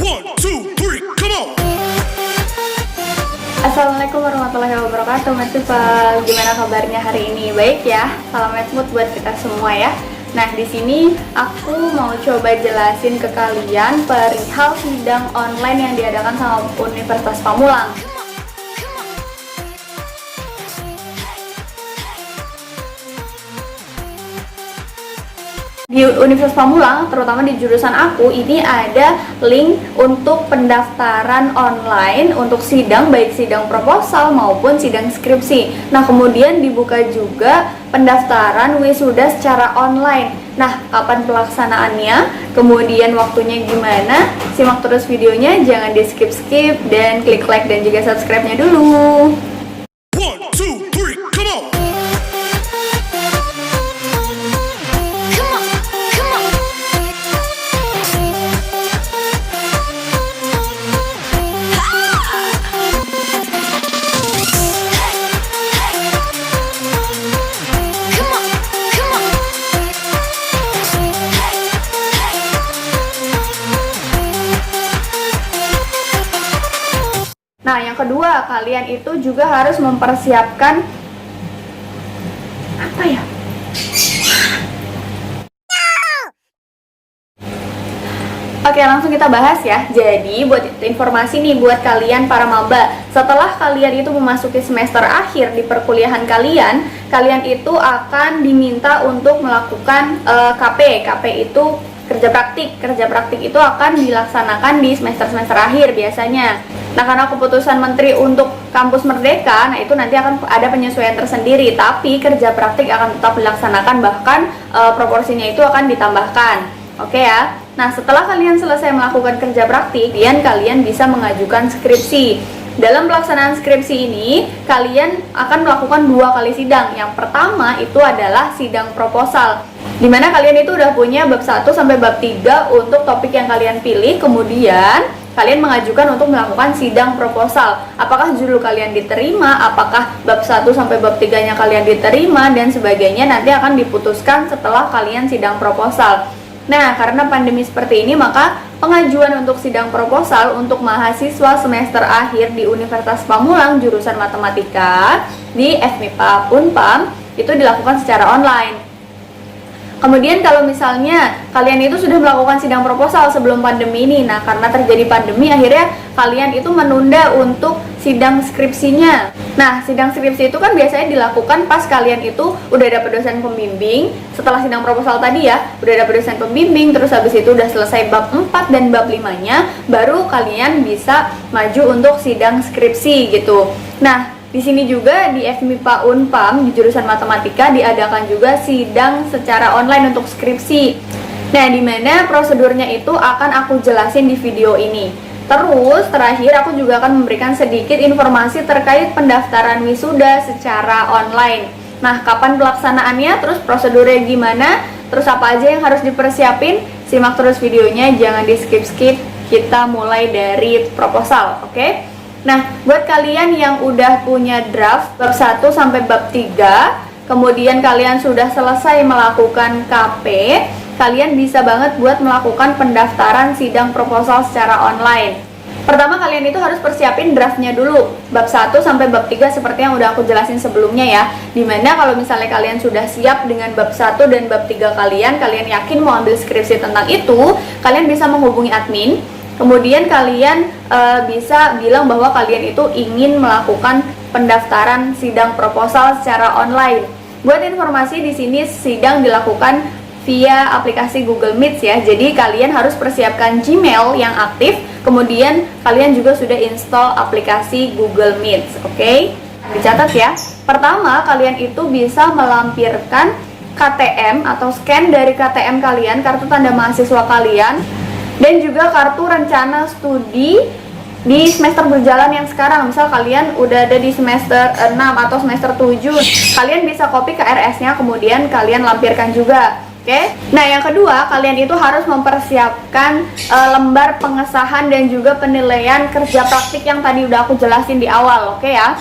One, two, three, come on. Assalamualaikum warahmatullahi wabarakatuh, Mas People. Gimana kabarnya hari ini? Baik ya? Salam Mood buat kita semua ya. Nah, di sini aku mau coba jelasin ke kalian perihal sidang online yang diadakan sama Universitas Pamulang. Di Universitas Pamulang, terutama di jurusan aku, ini ada link untuk pendaftaran online untuk sidang, baik sidang proposal maupun sidang skripsi. Nah, kemudian dibuka juga pendaftaran wisuda secara online. Nah, kapan pelaksanaannya, kemudian waktunya gimana, simak terus videonya, jangan di skip-skip, dan klik like dan juga subscribe-nya dulu. One, two, three, come on. Nah, yang kedua, kalian itu juga harus mempersiapkan apa ya? Oke, langsung kita bahas ya. Jadi, buat informasi nih buat kalian para maba, setelah kalian itu memasuki semester akhir di perkuliahan kalian, kalian itu akan diminta untuk melakukan KP. KP itu kerja praktik. Kerja praktik itu akan dilaksanakan di semester-semester akhir biasanya. Nah, karena keputusan Menteri untuk Kampus Merdeka, nah itu nanti akan ada penyesuaian tersendiri. Tapi kerja praktik akan tetap dilaksanakan, bahkan proporsinya itu akan ditambahkan. Oke ya. Nah, setelah kalian selesai melakukan kerja praktik, kalian bisa mengajukan skripsi. Dalam pelaksanaan skripsi ini, kalian akan melakukan 2 kali sidang. Yang pertama itu adalah sidang proposal, dimana kalian itu udah punya bab 1 sampai bab 3 untuk topik yang kalian pilih. Kemudian kalian mengajukan untuk melakukan sidang proposal. Apakah judul kalian diterima, apakah bab 1 sampai bab 3-nya kalian diterima, dan sebagainya nanti akan diputuskan setelah kalian sidang proposal. Nah, karena pandemi seperti ini, maka pengajuan untuk sidang proposal untuk mahasiswa semester akhir di Universitas Pamulang jurusan Matematika di FMIPA Unpam itu dilakukan secara online. Kemudian kalau misalnya kalian itu sudah melakukan sidang proposal sebelum pandemi ini, nah karena terjadi pandemi akhirnya kalian itu menunda untuk sidang skripsinya. Nah, sidang skripsi itu kan biasanya dilakukan pas kalian itu udah dapet dosen pembimbing. Setelah sidang proposal tadi ya, udah dapet dosen pembimbing, terus habis itu udah selesai bab 4 dan bab 5-nya, baru kalian bisa maju untuk sidang skripsi gitu. Nah, di sini juga di FMIPA Unpam di jurusan Matematika diadakan juga sidang secara online untuk skripsi. Nah, di mana prosedurnya itu akan aku jelasin di video ini. Terus terakhir aku juga akan memberikan sedikit informasi terkait pendaftaran wisuda secara online. Nah, kapan pelaksanaannya, terus prosedurnya gimana, terus apa aja yang harus dipersiapin, simak terus videonya, jangan di skip-skip. Kita mulai dari proposal, oke? Nah, buat kalian yang udah punya draft bab 1 sampai bab 3, kemudian kalian sudah selesai melakukan KP, kalian bisa banget buat melakukan pendaftaran sidang proposal secara online. Pertama, kalian itu harus persiapin draftnya dulu, bab 1 sampai bab 3 seperti yang udah aku jelasin sebelumnya ya. Dimana kalau misalnya kalian sudah siap dengan bab 1 dan bab 3 kalian yakin mau ambil skripsi tentang itu, kalian bisa menghubungi admin. Kemudian kalian bisa bilang bahwa kalian itu ingin melakukan pendaftaran sidang proposal secara online. Buat informasi, di sini sidang dilakukan via aplikasi Google Meet ya. Jadi kalian harus persiapkan Gmail yang aktif. Kemudian kalian juga sudah install aplikasi Google Meet, oke? Dicatat ya. Pertama, kalian itu bisa melampirkan KTM atau scan dari KTM kalian, kartu tanda mahasiswa kalian, dan juga kartu rencana studi di semester berjalan yang sekarang. Misal kalian udah ada di semester 6 atau semester 7, kalian bisa copy KRS-nya, kemudian kalian lampirkan juga. Oke. Nah, yang kedua, kalian itu harus mempersiapkan lembar pengesahan dan juga penilaian kerja praktik yang tadi udah aku jelasin di awal, oke ya.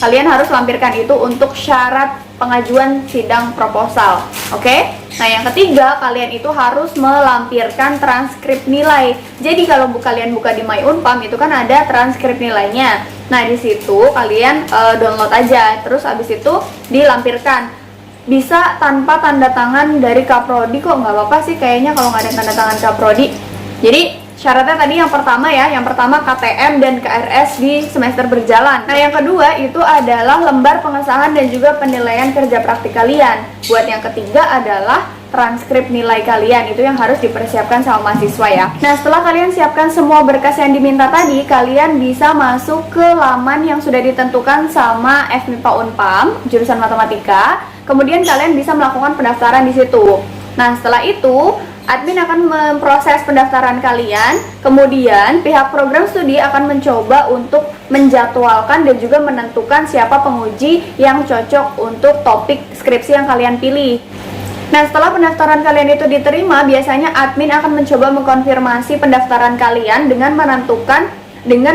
Kalian harus lampirkan itu untuk syarat pengajuan sidang proposal, oke. Nah, yang ketiga, kalian itu harus melampirkan transkrip nilai. Jadi kalau kalian buka di My Unpam itu kan ada transkrip nilainya. Nah, di situ kalian download aja, terus abis itu dilampirkan. Bisa tanpa tanda tangan dari Kaprodi kok, nggak apa-apa sih kayaknya kalau nggak ada tanda tangan Kaprodi. Jadi syaratnya tadi yang pertama ya, yang pertama KTM dan KRS di semester berjalan. Nah, yang kedua itu adalah lembar pengesahan dan juga penilaian kerja praktik kalian. Buat yang ketiga adalah transkrip nilai kalian, itu yang harus dipersiapkan sama mahasiswa ya. Nah, setelah kalian siapkan semua berkas yang diminta tadi, kalian bisa masuk ke laman yang sudah ditentukan sama FMIPA Unpam, jurusan matematika. Kemudian kalian bisa melakukan pendaftaran di situ. Nah, setelah itu admin akan memproses pendaftaran kalian. Kemudian pihak program studi akan mencoba untuk menjadwalkan dan juga menentukan siapa penguji yang cocok untuk topik skripsi yang kalian pilih. Nah, setelah pendaftaran kalian itu diterima, biasanya admin akan mencoba mengkonfirmasi pendaftaran kalian dengan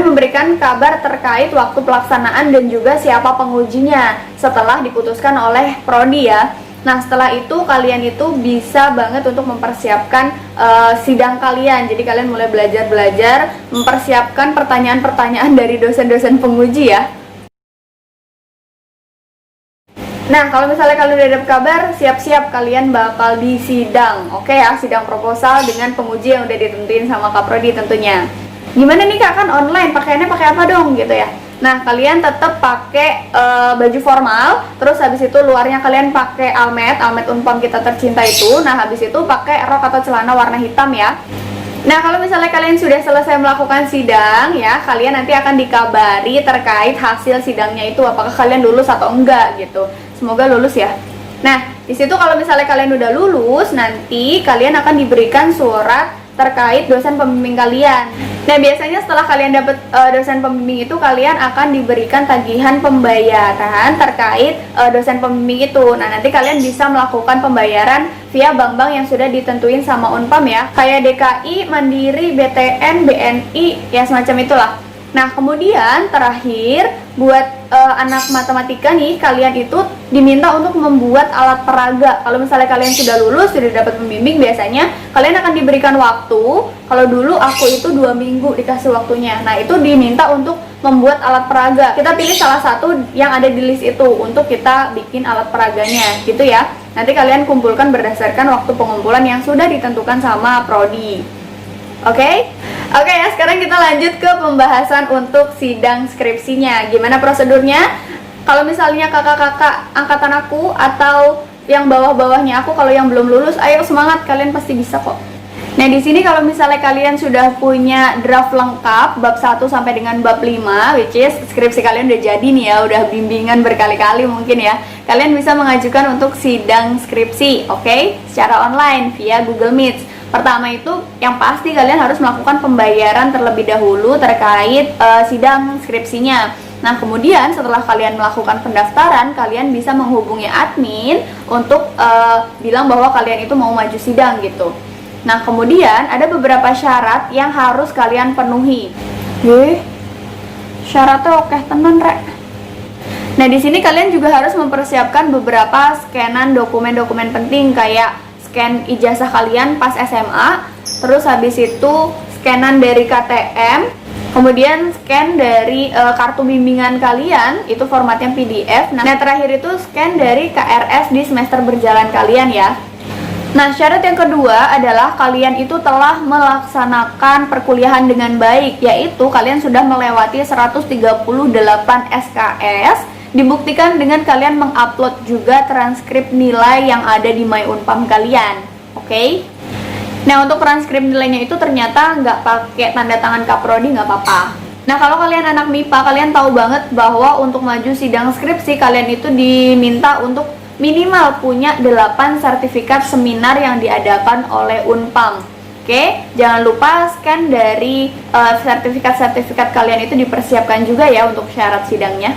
memberikan kabar terkait waktu pelaksanaan dan juga siapa pengujinya setelah diputuskan oleh prodi ya. Nah, setelah itu kalian itu bisa banget untuk mempersiapkan sidang kalian. Jadi kalian mulai belajar mempersiapkan pertanyaan-pertanyaan dari dosen-dosen penguji ya. Nah, kalau misalnya kalian udah dapat kabar, siap-siap kalian bakal di sidang, oke ya, sidang proposal dengan penguji yang udah ditentuin sama Kaprodi tentunya. Gimana nih Kak, kan online, pakaiannya pakai apa dong gitu ya. Nah, kalian tetap pakai baju formal, terus habis itu luarnya kalian pakai almet Unpam kita tercinta itu. Nah, habis itu pakai rok atau celana warna hitam ya. Nah, kalau misalnya kalian sudah selesai melakukan sidang ya, kalian nanti akan dikabari terkait hasil sidangnya itu, apakah kalian lulus atau enggak gitu. Semoga lulus ya. Nah, di situ kalau misalnya kalian udah lulus, nanti kalian akan diberikan surat terkait dosen pembimbing kalian. Nah, biasanya setelah kalian dapat dosen pembimbing itu, kalian akan diberikan tagihan pembayaran terkait dosen pembimbing itu. Nah, nanti kalian bisa melakukan pembayaran via bank-bank yang sudah ditentuin sama Unpam ya, kayak DKI, Mandiri, BTN, BNI, ya semacam itulah. Nah, kemudian terakhir buat anak matematika nih, kalian itu diminta untuk membuat alat peraga. Kalau misalnya kalian sudah lulus, sudah dapat pembimbing, biasanya kalian akan diberikan waktu. Kalau dulu aku itu 2 minggu dikasih waktunya. Nah, itu diminta untuk membuat alat peraga. Kita pilih salah satu yang ada di list itu untuk kita bikin alat peraganya, gitu ya. Nanti kalian kumpulkan berdasarkan waktu pengumpulan yang sudah ditentukan sama prodi. Oke ya, sekarang kita lanjut ke pembahasan untuk sidang skripsinya. Gimana prosedurnya? Kalau misalnya kakak-kakak angkatan aku atau yang bawah-bawahnya aku, kalau yang belum lulus, ayo semangat, kalian pasti bisa kok. Nah, di sini kalau misalnya kalian sudah punya draft lengkap bab 1 sampai dengan bab 5, which is skripsi kalian udah jadi nih ya, udah bimbingan berkali-kali mungkin ya. Kalian bisa mengajukan untuk sidang skripsi, oke? Secara online via Google Meet. Pertama itu yang pasti kalian harus melakukan pembayaran terlebih dahulu terkait sidang skripsinya. Nah, kemudian setelah kalian melakukan pendaftaran, kalian bisa menghubungi admin untuk bilang bahwa kalian itu mau maju sidang gitu. Nah, kemudian ada beberapa syarat yang harus kalian penuhi. Syaratnya oke tenan rek. Nah, di sini kalian juga harus mempersiapkan beberapa scanan dokumen-dokumen penting kayak scan ijazah kalian pas SMA, terus habis itu scanan dari KTM, kemudian scan dari kartu bimbingan kalian, itu formatnya PDF. Nah, terakhir itu scan dari KRS di semester berjalan kalian ya. Nah, syarat yang kedua adalah kalian itu telah melaksanakan perkuliahan dengan baik, yaitu kalian sudah melewati 138 SKS, dibuktikan dengan kalian mengupload juga transkrip nilai yang ada di My Unpam kalian, oke? Nah, untuk transkrip nilainya itu ternyata nggak pakai tanda tangan Kaprodi, nggak apa-apa. Nah, kalau kalian anak MIPA, kalian tahu banget bahwa untuk maju sidang skripsi, kalian itu diminta untuk minimal punya 8 sertifikat seminar yang diadakan oleh Unpam. Oke, jangan lupa scan dari sertifikat-sertifikat kalian itu dipersiapkan juga ya untuk syarat sidangnya.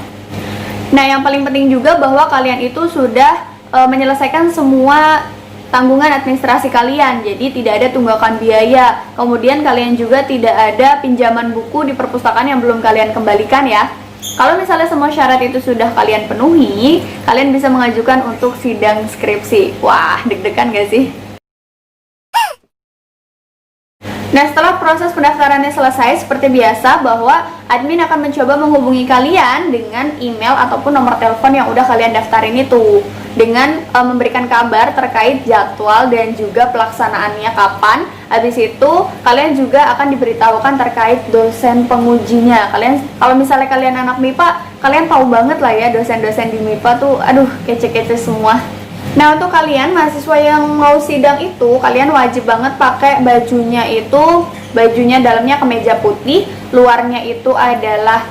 Nah, yang paling penting juga bahwa kalian itu sudah menyelesaikan semua tanggungan administrasi kalian, jadi tidak ada tunggakan biaya. Kemudian kalian juga tidak ada pinjaman buku di perpustakaan yang belum kalian kembalikan ya. Kalau misalnya semua syarat itu sudah kalian penuhi, kalian bisa mengajukan untuk sidang skripsi. Wah, deg-degan gak sih? Nah, setelah proses pendaftarannya selesai, seperti biasa bahwa admin akan mencoba menghubungi kalian dengan email ataupun nomor telepon yang udah kalian daftarin itu, dengan memberikan kabar terkait jadwal dan juga pelaksanaannya kapan. Habis itu kalian juga akan diberitahukan terkait dosen pengujinya. Kalau misalnya kalian anak MIPA, kalian tahu banget lah ya dosen-dosen di MIPA tuh, aduh, kece-kece semua. Nah, untuk kalian mahasiswa yang mau sidang itu, kalian wajib banget pakai bajunya dalamnya kemeja putih, luarnya itu adalah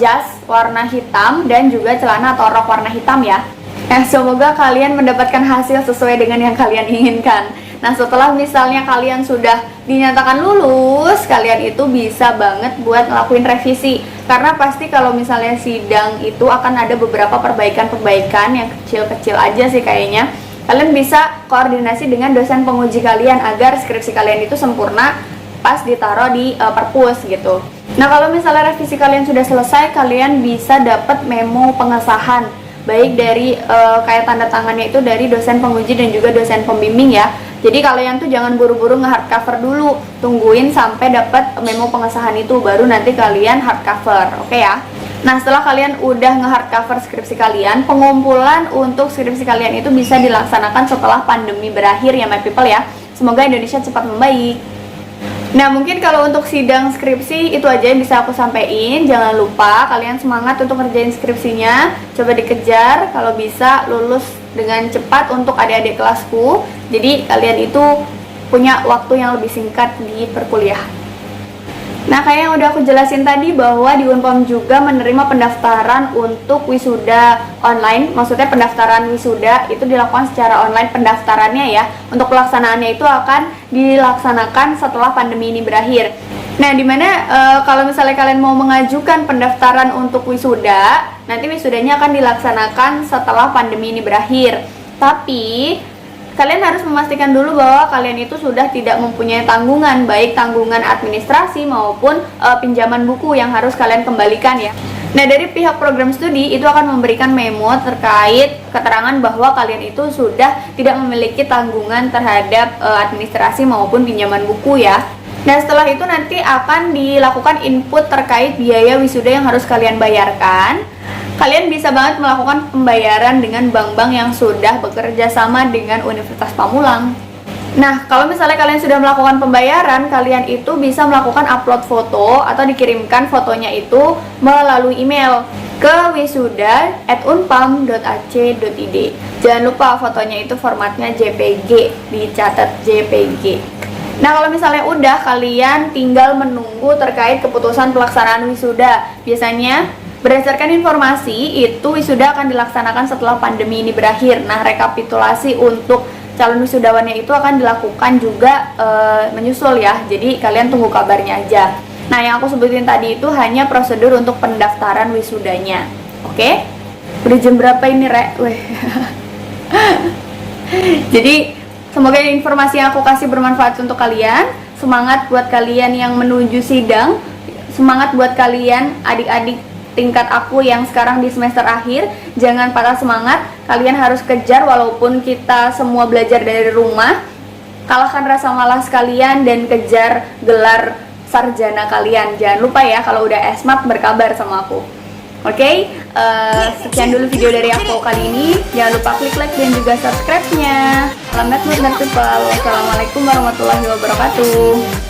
jas warna hitam dan juga celana atau rok warna hitam ya. Nah, semoga kalian mendapatkan hasil sesuai dengan yang kalian inginkan. Nah, setelah misalnya kalian sudah dinyatakan lulus, kalian itu bisa banget buat ngelakuin revisi. Karena pasti kalau misalnya sidang itu akan ada beberapa perbaikan-perbaikan yang kecil-kecil aja sih kayaknya. Kalian bisa koordinasi dengan dosen penguji kalian agar skripsi kalian itu sempurna pas ditaruh di perpus gitu. Nah, kalau misalnya revisi kalian sudah selesai, kalian bisa dapat memo pengesahan, baik dari kayak tanda tangannya itu dari dosen penguji dan juga dosen pembimbing ya. Jadi kalian tuh jangan buru-buru nge-hardcover dulu, tungguin sampai dapat memo pengesahan itu, baru nanti kalian hardcover, oke ya? Nah, setelah kalian udah nge-hardcover skripsi kalian, pengumpulan untuk skripsi kalian itu bisa dilaksanakan setelah pandemi berakhir ya my people ya. Semoga Indonesia cepat membaik. Nah, mungkin kalau untuk sidang skripsi itu aja yang bisa aku sampaikan. Jangan lupa kalian semangat untuk ngerjain skripsinya, coba dikejar kalau bisa lulus dengan cepat untuk adik-adik kelasku. Jadi kalian itu punya waktu yang lebih singkat di perkuliahan. Nah, kayak yang udah aku jelasin tadi bahwa di Unpam juga menerima pendaftaran untuk wisuda online. Maksudnya pendaftaran wisuda itu dilakukan secara online pendaftarannya ya. Untuk pelaksanaannya itu akan dilaksanakan setelah pandemi ini berakhir. Nah, dimana kalau misalnya kalian mau mengajukan pendaftaran untuk wisuda, nanti wisudanya akan dilaksanakan setelah pandemi ini berakhir. Tapi kalian harus memastikan dulu bahwa kalian itu sudah tidak mempunyai tanggungan, baik tanggungan administrasi maupun pinjaman buku yang harus kalian kembalikan ya. Nah, dari pihak program studi itu akan memberikan memo terkait keterangan bahwa kalian itu sudah tidak memiliki tanggungan terhadap administrasi maupun pinjaman buku ya. Nah, setelah itu nanti akan dilakukan input terkait biaya wisuda yang harus kalian bayarkan. Kalian bisa banget melakukan pembayaran dengan bank-bank yang sudah bekerja sama dengan Universitas Pamulang. Nah, kalau misalnya kalian sudah melakukan pembayaran, kalian itu bisa melakukan upload foto atau dikirimkan fotonya itu melalui email ke wisuda@unpam.ac.id. Jangan lupa fotonya itu formatnya JPG, dicatat JPG. Nah, kalau misalnya udah, kalian tinggal menunggu terkait keputusan pelaksanaan wisuda. Biasanya berdasarkan informasi itu wisuda akan dilaksanakan setelah pandemi ini berakhir. Nah, rekapitulasi untuk calon wisudawannya itu akan dilakukan juga menyusul ya. Jadi kalian tunggu kabarnya aja. Nah, yang aku sebutin tadi itu hanya prosedur untuk pendaftaran wisudanya. Oke? Udah jam berapa ini, Rek? Jadi semoga informasi yang aku kasih bermanfaat untuk kalian. Semangat buat kalian yang menuju sidang. Semangat buat kalian adik-adik tingkat aku yang sekarang di semester akhir. Jangan patah semangat. Kalian harus kejar walaupun kita semua belajar dari rumah. Kalahkan rasa malas kalian dan kejar gelar sarjana kalian. Jangan lupa ya, kalau udah esmat berkabar sama aku. Oke, sekian dulu video dari aku kali ini. Jangan lupa klik like dan juga subscribe-nya. Selamat menikmati. Wassalamualaikum warahmatullahi wabarakatuh.